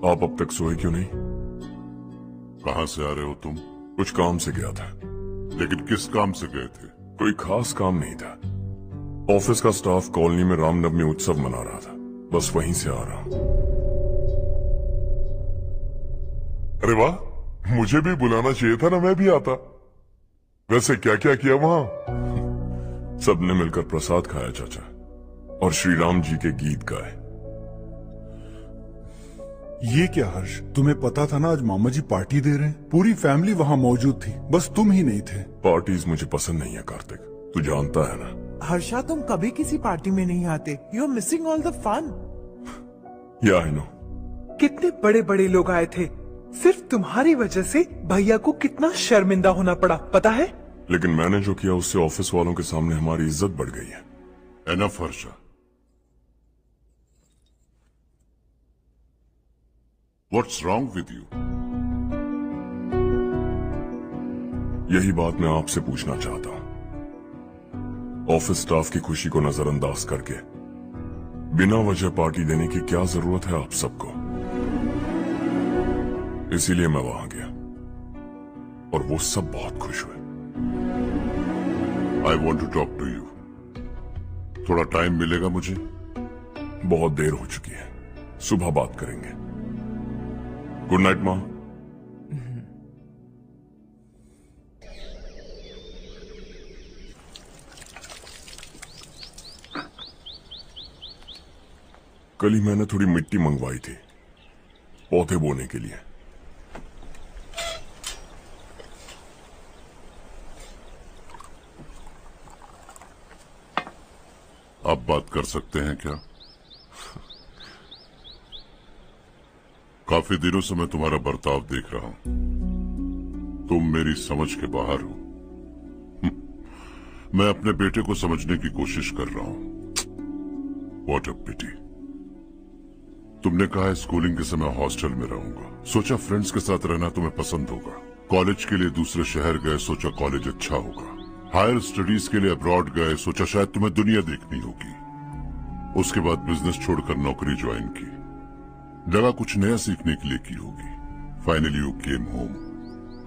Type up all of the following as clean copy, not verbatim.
आप अब तक सोए क्यों नहीं? कहां से आ रहे हो तुम? कुछ काम से गया था। लेकिन किस काम से गए थे? कोई खास काम नहीं था। ऑफिस का स्टाफ कॉलोनी में रामनवमी उत्सव मना रहा था, बस वहीं से आ रहा हूं। अरे वाह, मुझे भी बुलाना चाहिए था ना, मैं भी आता। वैसे क्या क्या किया वहां? सबने मिलकर प्रसाद खाया चाचा, और श्री राम जी के गीत गाए। ये क्या हर्ष, तुम्हें पता था ना आज मामा जी पार्टी दे रहे हैं? पूरी फैमिली वहाँ मौजूद थी, बस तुम ही नहीं थे। पार्टीज मुझे पसंद नहीं है कार्तिक, तू जानता है ना। हर्षा, तुम कभी किसी पार्टी में नहीं आते। You are missing all the fun. Yeah I no. कितने बड़े बड़े लोग आए थे, सिर्फ तुम्हारी वजह से भैया को कितना शर्मिंदा होना पड़ा, पता है? लेकिन मैंने जो किया उससे ऑफिस वालों के सामने हमारी इज्जत बढ़ गई है। Enough Harsha. What's wrong with you? यही बात मैं आपसे पूछना चाहता हूं। ऑफिस स्टाफ की खुशी को नजरअंदाज करके बिना वजह पार्टी देने की क्या जरूरत है आप सबको? इसीलिए मैं वहां गया और वो सब बहुत खुश हुए। I want to talk to you. थोड़ा टाइम मिलेगा मुझे? बहुत देर हो चुकी है, सुबह बात करेंगे। गुड नाइट माँ। कल ही मैंने थोड़ी मिट्टी मंगवाई थी पौधे बोने के लिए। आप बात कर सकते हैं क्या? काफी दिनों से मैं तुम्हारा बर्ताव देख रहा हूं। तुम मेरी समझ के बाहर हो। मैं अपने बेटे को समझने की कोशिश कर रहा हूं। What a pity। तुमने कहा स्कूलिंग के समय हॉस्टल में रहूंगा, सोचा फ्रेंड्स के साथ रहना तुम्हें पसंद होगा। कॉलेज के लिए दूसरे शहर गए, सोचा कॉलेज अच्छा होगा। हायर स्टडीज के लिए अब्रॉड गए, सोचा शायद तुम्हें दुनिया देखनी होगी। उसके बाद बिजनेस छोड़कर नौकरी ज्वाइन की, लगा कुछ नया सीखने के लिए की होगी। फाइनली यू केम होम,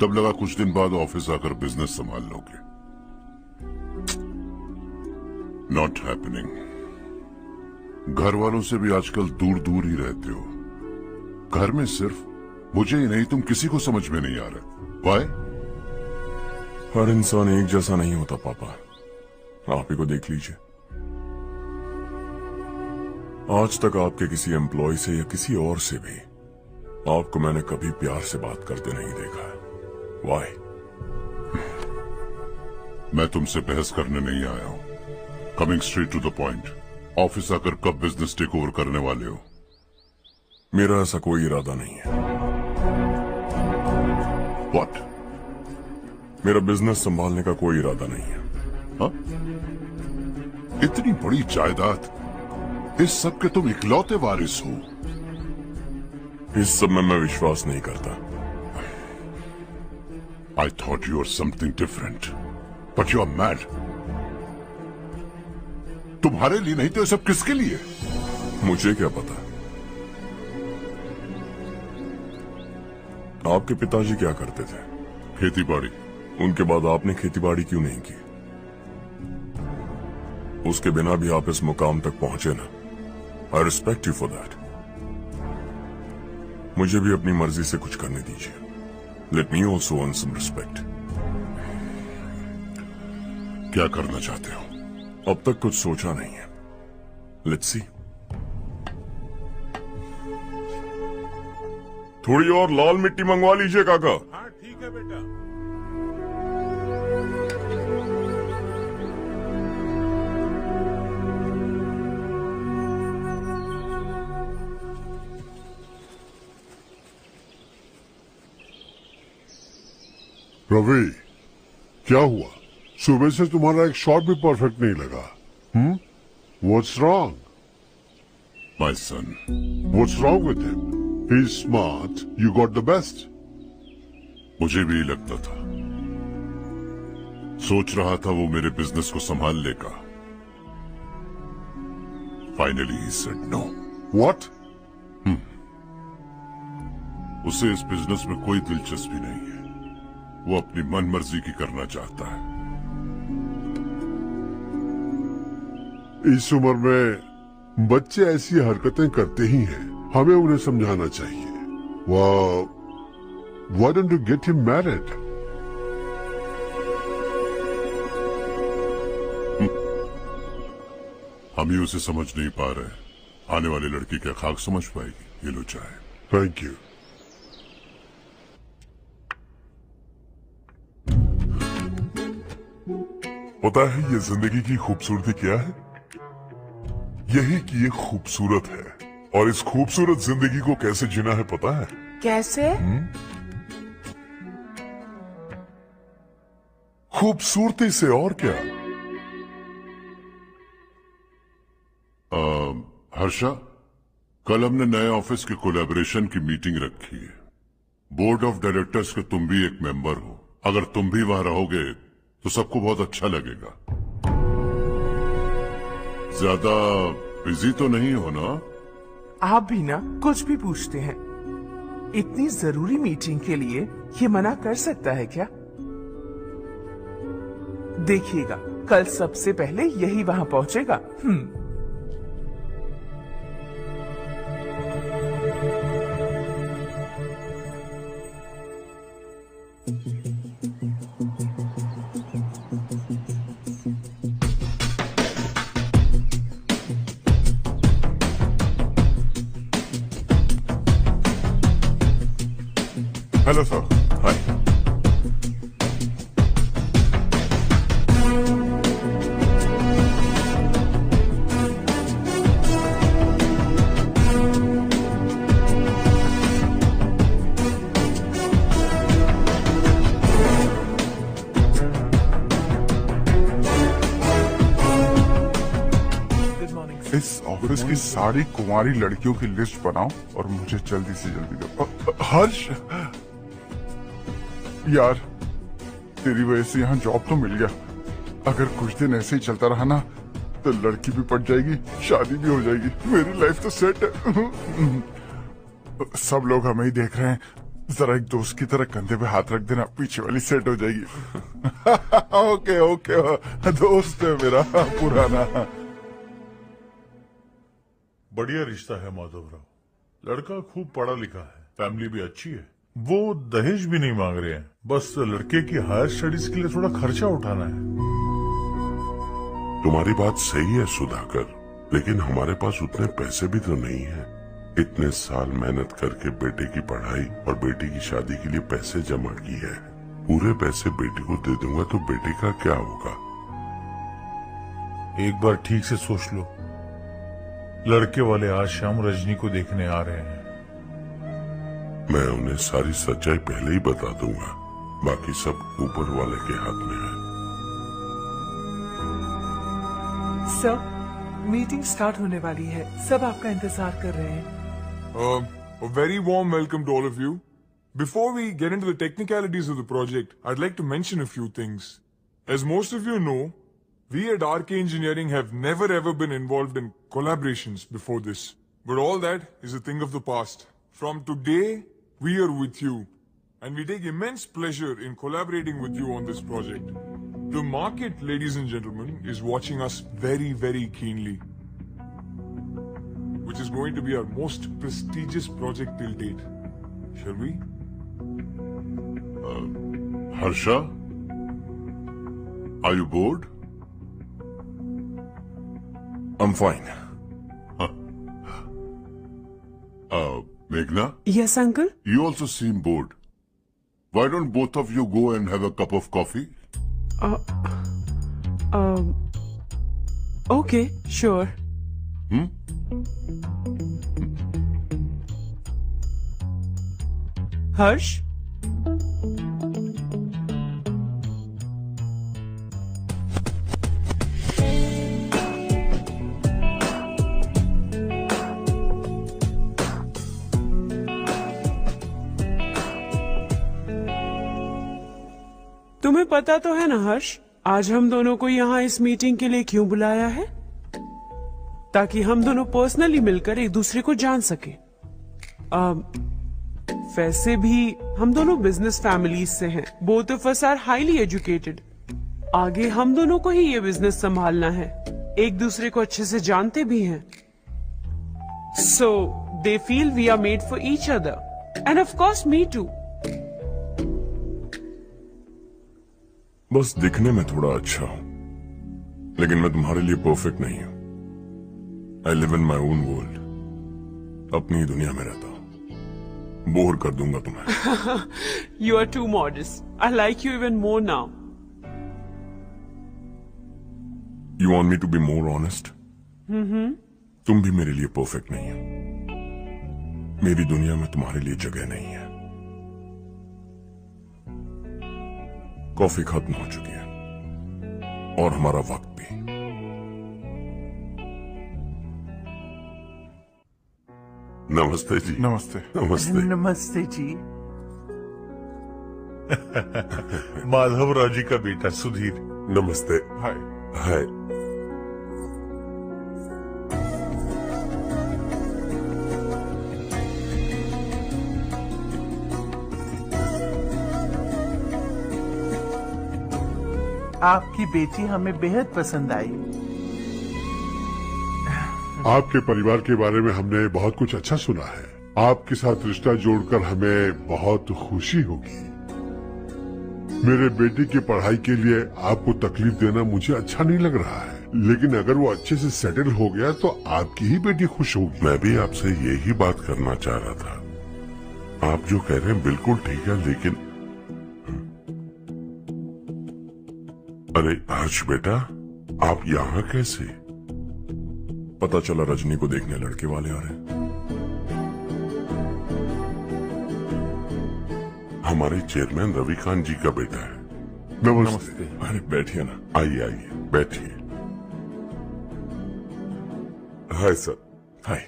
तब लगा कुछ दिन बाद ऑफिस आकर बिजनेस संभाल लोगे। Not happening. घर वालों से भी आजकल दूर दूर ही रहते हो। घर में सिर्फ मुझे ही नहीं, तुम किसी को समझ में नहीं आ रहे। वाई? हर इंसान एक जैसा नहीं होता पापा, आप ही को देख लीजिए। आज तक आपके किसी एम्प्लॉय से या किसी और से भी आपको मैंने कभी प्यार से बात करते नहीं देखा है। वाई? मैं तुमसे बहस करने नहीं आया हूं। Coming straight to the point. Office आकर कब बिजनेस टेक ओवर करने वाले हो? मेरा ऐसा कोई इरादा नहीं है। What? मेरा बिजनेस संभालने का कोई इरादा नहीं है। हाँ? इतनी बड़ी जायदाद, इस सब के तुम इकलौते वारिस हो। इस सब में मैं विश्वास नहीं करता। I thought you were something different, but you are mad. तुम्हारे लिए नहीं तो ये सब किसके लिए? मुझे क्या पता। आपके पिताजी क्या करते थे? खेती बाड़ी। उनके बाद आपने खेती बाड़ी क्यों नहीं की? उसके बिना भी आप इस मुकाम तक पहुंचे ना। I respect you for that. मुझे भी अपनी मर्जी से कुछ करने दीजिए। Let me also earn some respect. क्या करना चाहते हो? अब तक कुछ सोचा नहीं है। Let's see. थोड़ी और लाल मिट्टी मंगवा लीजिए काका। हाँ ठीक है बेटा। रवि, क्या हुआ? सुबह से तुम्हारा एक शॉट भी परफेक्ट नहीं लगा। What's wrong? My son. What's wrong with him? He's smart. You got the best. मुझे भी लगता था। सोच रहा था वो मेरे बिजनेस को संभाल लेगा। Finally he said no. What? उसे इस बिजनेस में कोई दिलचस्पी नहीं है। वो अपनी मन मर्जी की करना चाहता है। इस उम्र में बच्चे ऐसी हरकतें करते ही हैं, हमें उन्हें समझाना चाहिए। Why don't you get him married? हम ही उसे समझ नहीं पा रहे। आने वाली लड़की क्या खाक समझ पाएगी? ये लो चाहे। Thank you. पता है ये जिंदगी की खूबसूरती क्या है? यही कि ये खूबसूरत है, और इस खूबसूरत जिंदगी को कैसे जीना है पता है? कैसे? खूबसूरती से, और क्या। हर्षा, कल हमने नए ऑफिस के कोलैबोरेशन की मीटिंग रखी है। बोर्ड ऑफ डायरेक्टर्स के तुम भी एक मेंबर हो। अगर तुम भी वहां रहोगे तो सबको बहुत अच्छा लगेगा। ज्यादा बिजी तो नहीं हो ना? आप भी ना कुछ भी पूछते हैं। इतनी जरूरी मीटिंग के लिए ये मना कर सकता है क्या? देखिएगा, कल सबसे पहले यही वहां पहुंचेगा। Hello sir. Hi. Good morning. इस ऑफिस की सारी कुंवारी लड़कियों की लिस्ट बनाओ और मुझे जल्दी से जल्दी दो। हर्ष यार, तेरी वजह से यहाँ जॉब तो मिल गया। अगर कुछ दिन ऐसे ही चलता रहा ना तो लड़की भी पट जाएगी, शादी भी हो जाएगी, मेरी लाइफ तो सेट है। सब लोग हमें ही देख रहे हैं, जरा एक दोस्त की तरह कंधे पे हाथ रख देना, पीछे वाली सेट हो जाएगी। ओके ओके, दोस्त है मेरा पुराना। बढ़िया रिश्ता है माधवराव। लड़का खूब पढ़ा लिखा है, फैमिली भी अच्छी है। वो दहेज भी नहीं मांग रहे हैं, बस लड़के की हायर स्टडीज के लिए थोड़ा खर्चा उठाना है। तुम्हारी बात सही है सुधाकर, लेकिन हमारे पास उतने पैसे भी तो नहीं है। इतने साल मेहनत करके बेटे की पढ़ाई और बेटी की शादी के लिए पैसे जमा की है। पूरे पैसे बेटी को दे दूंगा तो बेटे का क्या होगा? एक बार ठीक से सोच लो। लड़के वाले आज शाम रजनी को देखने आ रहे हैं। मैं उन्हें सारी सच्चाई पहले ही बता दूंगा, बाकी सब ऊपर वाले के हाथ में है। सर, मीटिंग स्टार्ट होने वाली है, सब आपका इंतजार कर रहे हैं। A very warm welcome to all of you. Before we get into the technicalities of the project, I'd like to mention a few things. As most of you know, we at RK Engineering have never ever been involved in collaborations before this. But all that is a thing of the past. From today, we are with you, and we take immense pleasure in collaborating with you on this project. The market, ladies and gentlemen, is watching us very, very keenly, which is going to be our most prestigious project till date. Shall we? Harsha, are you bored? I'm fine. Meghna, yes uncle. you also seem bored. Why don't both of you go and have a cup of coffee? Okay, sure. Harsh, तुम्हें पता तो है ना हर्ष, आज हम दोनों को यहाँ इस मीटिंग के लिए क्यों बुलाया है? ताकि हम दोनों पर्सनली मिलकर एक दूसरे को जान सके। वैसे भी हम दोनों बिजनेस फैमिलीज से हैं। Both of us are highly educated. आगे हम दोनों को ही ये बिजनेस संभालना है। एक दूसरे को अच्छे से जानते भी हैं। So they feel we are made for each other, and of course me too. बस दिखने में थोड़ा अच्छा हूं, लेकिन मैं तुम्हारे लिए परफेक्ट नहीं हूं। I live in my own world, अपनी ही दुनिया में रहता हूं। बोर कर दूंगा तुम्हें। You are too modest. I like you even more now. You want me to be more honest? तुम भी मेरे लिए परफेक्ट नहीं हो। मेरी दुनिया में तुम्हारे लिए जगह नहीं है। कॉफी खत्म हो चुकी है और हमारा वक्त भी। नमस्ते जी। नमस्ते। नमस्ते। नमस्ते जी। माधवराव जी का बेटा सुधीर। नमस्ते। हाय। हाय। आपकी बेटी हमें बेहद पसंद आई। आपके परिवार के बारे में हमने बहुत कुछ अच्छा सुना है। आपके साथ रिश्ता जोड़कर हमें बहुत खुशी होगी। मेरे बेटे की पढ़ाई के लिए आपको तकलीफ देना मुझे अच्छा नहीं लग रहा है, लेकिन अगर वो अच्छे से सेटल हो गया तो आपकी ही बेटी खुश होगी। मैं भी आपसे यही बात करना चाह रहा था। आप जो कह रहे हैं बिल्कुल ठीक है, लेकिन अरे हर्ष बेटा, आप यहाँ कैसे? पता चला रजनी को देखने लड़के वाले आ रहे हैं। हमारे चेयरमैन रविकांत जी का बेटा है। नमस्ते। अरे बैठिए ना। आइए आइए बैठिए। Hi sir. हाय।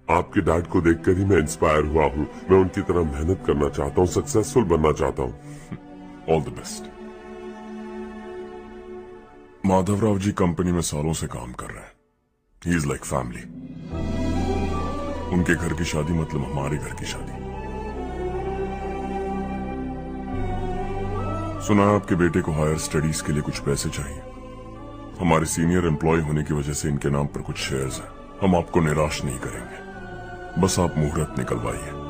आपके डैड को देखकर ही मैं इंस्पायर हुआ हूँ। मैं उनकी तरह मेहनत करना चाहता हूँ, सक्सेसफुल बनना चाहता हूँ। All the best. Madhavrao ji company में सालों से काम कर रहे हैं। He is like family. उनके घर की शादी मतलब हमारे घर की शादी। सुना है आपके बेटे को हायर स्टडीज के लिए कुछ पैसे चाहिए। हमारे सीनियर एम्प्लॉय होने की वजह से इनके नाम पर कुछ शेयर्स हैं। हम आपको निराश नहीं करेंगे, बस आप मुहूर्त निकलवाइए।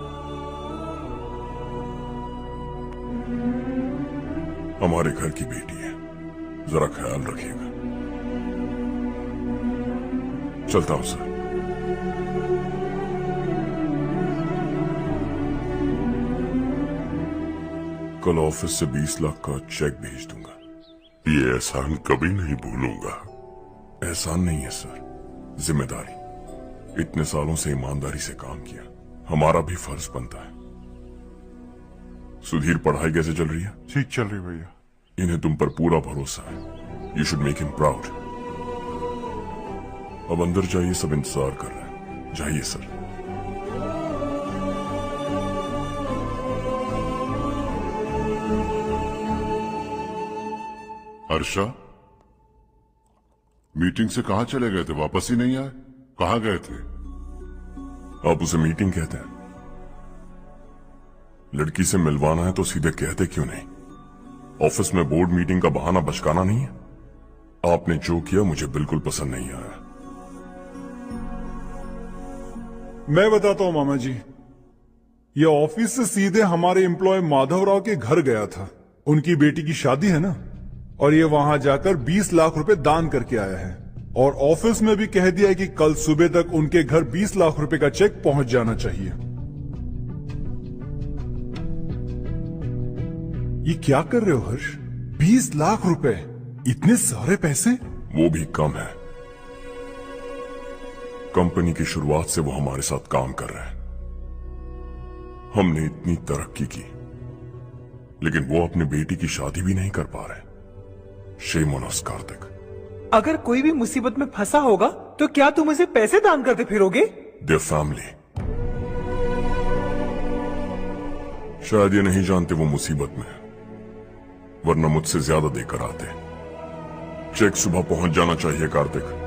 हमारे घर की बेटी है, जरा ख्याल रखिएगा। चलता हूं सर। कल ऑफिस से 20 लाख का चेक भेज दूंगा। ये एहसान कभी नहीं भूलूंगा। एहसान नहीं है सर, जिम्मेदारी। इतने सालों से ईमानदारी से काम किया, हमारा भी फर्ज बनता है। सुधीर, पढ़ाई कैसे चल रही है? ठीक चल रही भैया। इन्हें तुम पर पूरा भरोसा है। You should make him proud. अब अंदर जाइए, सब इंतजार कर रहे हैं। जाइए सर। हर्षा, मीटिंग से कहाँ चले गए थे? वापस ही नहीं आए? कहाँ गए थे? आप उसे मीटिंग कहते हैं? लड़की से मिलवाना है तो सीधे कहते क्यों नहीं? ऑफिस में बोर्ड मीटिंग का बहाना बचकाना नहीं है। आपने जो किया मुझे बिल्कुल पसंद नहीं आया। मैं बताता हूं मामा जी, ये ऑफिस से सीधे हमारे एम्प्लॉय माधवराव के घर गया था। उनकी बेटी की शादी है ना, और ये वहां जाकर 20 लाख रुपए दान करके आया है। और ऑफिस में भी कह दिया है कि कल सुबह तक उनके घर 20 लाख रुपए का चेक पहुंच जाना चाहिए। ये क्या कर रहे हो हर्ष? 20 लाख रुपए, इतने सारे पैसे? वो भी कम है। कंपनी की शुरुआत से वो हमारे साथ काम कर रहे हैं। हमने इतनी तरक्की की, लेकिन वो अपनी बेटी की शादी भी नहीं कर पा रहे। Shame on us Kartik. अगर कोई भी मुसीबत में फंसा होगा तो क्या तुम उसे पैसे दान करते फिरोगे? Their family. शायद ये नहीं जानते वो मुसीबत में है, वरना मुझसे ज्यादा देकर आते। चेक सुबह पहुंच जाना चाहिए कार्तिक।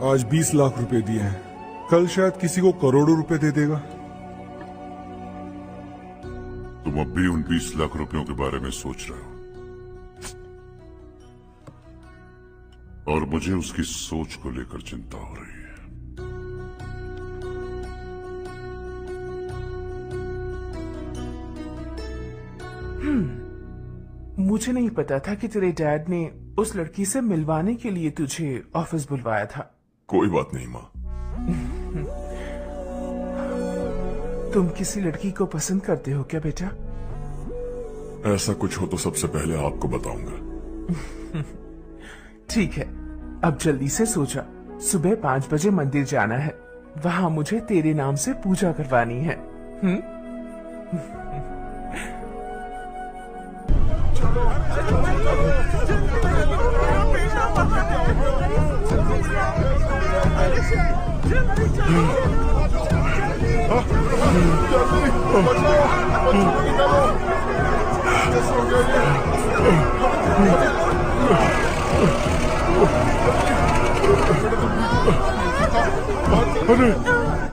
आज 20 लाख रुपए दिए हैं, कल शायद किसी को करोड़ों रुपए दे देगा। तुम अब भी उन 20 लाख रुपयों के बारे में सोच रहे हो, और मुझे उसकी सोच को लेकर चिंता हो रही है। मुझे नहीं पता था कि तेरे डैड ने उस लड़की से मिलवाने के लिए तुझे ऑफिस बुलवाया था। कोई बात नहीं माँ। तुम किसी लड़की को पसंद करते हो क्या बेटा? ऐसा कुछ हो तो सबसे पहले आपको बताऊंगा। ठीक है, अब जल्दी से सो जा। सुबह 5 बजे मंदिर जाना है, वहां मुझे तेरे नाम से पूजा करवानी है। अरे